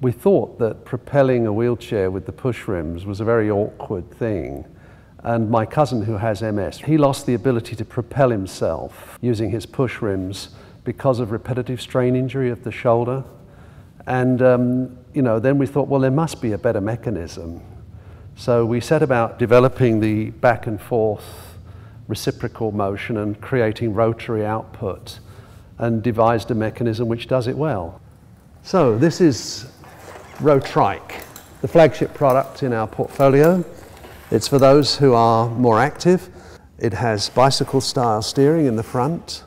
We thought that propelling a wheelchair with the push rims was a very awkward thing. And my cousin, who has MS, he lost the ability to propel himself using his push rims because of repetitive strain injury of the shoulder. And then we thought, well, there must be a better mechanism. So we set about developing the back and forth reciprocal motion and creating rotary output, and devised a mechanism which does it well. So this is ROTRIKE, the flagship product in our portfolio. It's for those who are more active. It has bicycle-style steering in the front,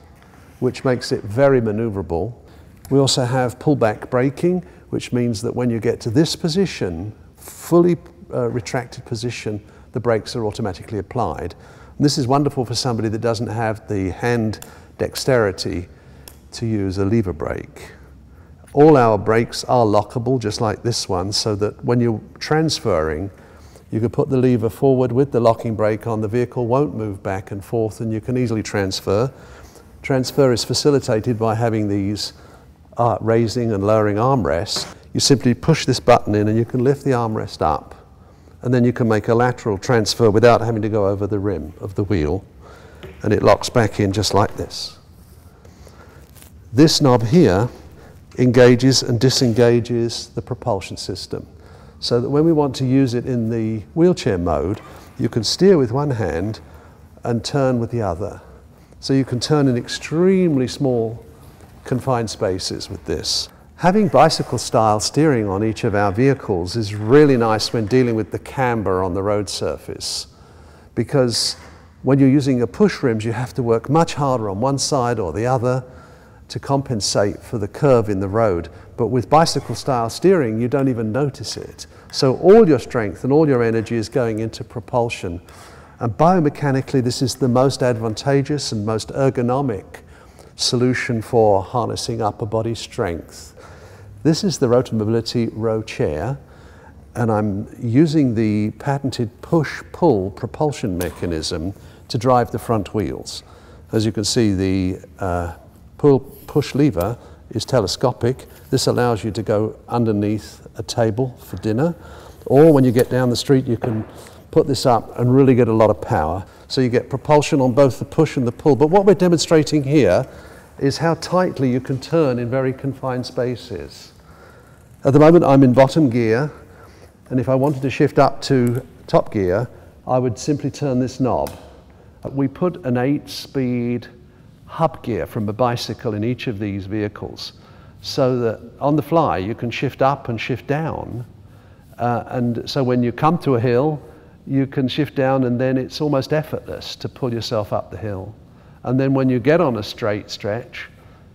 which makes it very maneuverable. We also have pullback braking, which means that when you get to this position, fully retracted position, the brakes are automatically applied. And this is wonderful for somebody that doesn't have the hand dexterity to use a lever brake. All our brakes are lockable, just like this one, so that when you're transferring, you can put the lever forward with the locking brake on, the vehicle won't move back and forth, and you can easily transfer. Transfer is facilitated by having these raising and lowering armrests. You simply push this button in and you can lift the armrest up, and then you can make a lateral transfer without having to go over the rim of the wheel, and it locks back in just like this. This knob here engages and disengages the propulsion system, so that when we want to use it in the wheelchair mode, you can steer with one hand and turn with the other. So you can turn in extremely small confined spaces with this. Having bicycle-style steering on each of our vehicles is really nice when dealing with the camber on the road surface, because when you're using a push rims, you have to work much harder on one side or the other to compensate for the curve in the road. But with bicycle-style steering, you don't even notice it. So all your strength and all your energy is going into propulsion. And biomechanically, this is the most advantageous and most ergonomic solution for harnessing upper body strength. This is the ROTA Mobility Row Chair, and I'm using the patented push-pull propulsion mechanism to drive the front wheels. As you can see, the push lever is telescopic. This allows you to go underneath a table for dinner, or when you get down the street you can put this up and really get a lot of power. So you get propulsion on both the push and the pull. But what we're demonstrating here is how tightly you can turn in very confined spaces. At the moment I'm in bottom gear, and if I wanted to shift up to top gear, I would simply turn this knob. We put an 8-speed hub gear from a bicycle in each of these vehicles, so that on the fly you can shift up and shift down, and so when you come to a hill you can shift down, and then it's almost effortless to pull yourself up the hill. And then when you get on a straight stretch,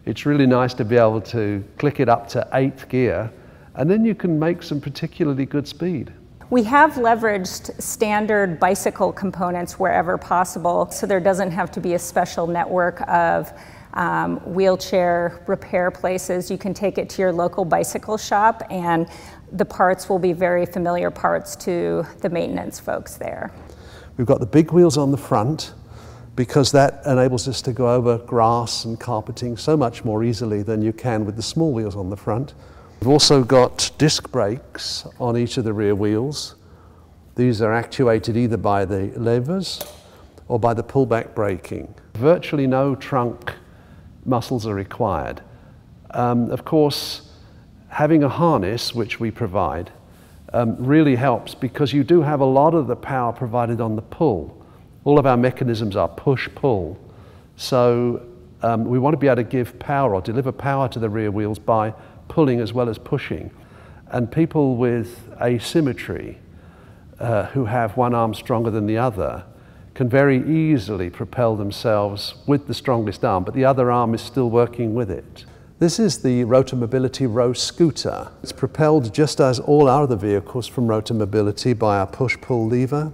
it's really nice to be able to click it up to 8th gear, and then you can make some particularly good speed. We have leveraged standard bicycle components wherever possible, so there doesn't have to be a special network of wheelchair repair places. You can take it to your local bicycle shop, and the parts will be very familiar parts to the maintenance folks there. We've got the big wheels on the front, because that enables us to go over grass and carpeting so much more easily than you can with the small wheels on the front. We've also got disc brakes on each of the rear wheels. These are actuated either by the levers or by the pullback braking. Virtually no trunk muscles are required. Of course, having a harness, which we provide, really helps, because you do have a lot of the power provided on the pull. All of our mechanisms are push-pull. So we want to be able to give power or deliver power to the rear wheels by pulling as well as pushing. And people with asymmetry, who have one arm stronger than the other, can very easily propel themselves with the strongest arm, but the other arm is still working with it. This is the ROTA Mobility Row Scooter. It's propelled just as all our other vehicles from ROTA Mobility by our push-pull lever.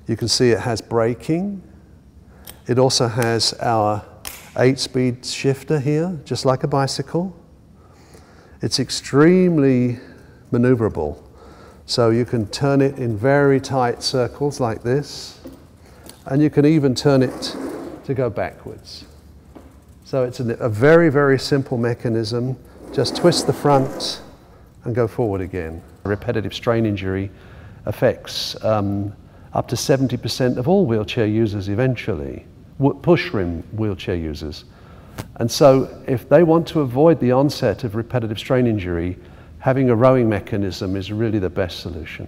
You can see it has braking. It also has our 8-speed shifter here, just like a bicycle. It's extremely maneuverable. So you can turn it in very tight circles like this, and you can even turn it to go backwards. So it's a very, very simple mechanism. Just twist the front and go forward again. Repetitive strain injury affects up to 70% of all wheelchair users eventually, push rim wheelchair users. And so if they want to avoid the onset of repetitive strain injury, having a rowing mechanism is really the best solution.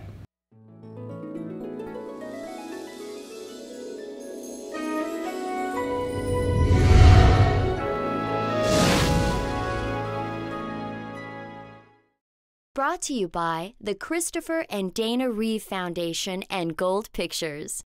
Brought to you by the Christopher and Dana Reeve Foundation and Gold Pictures.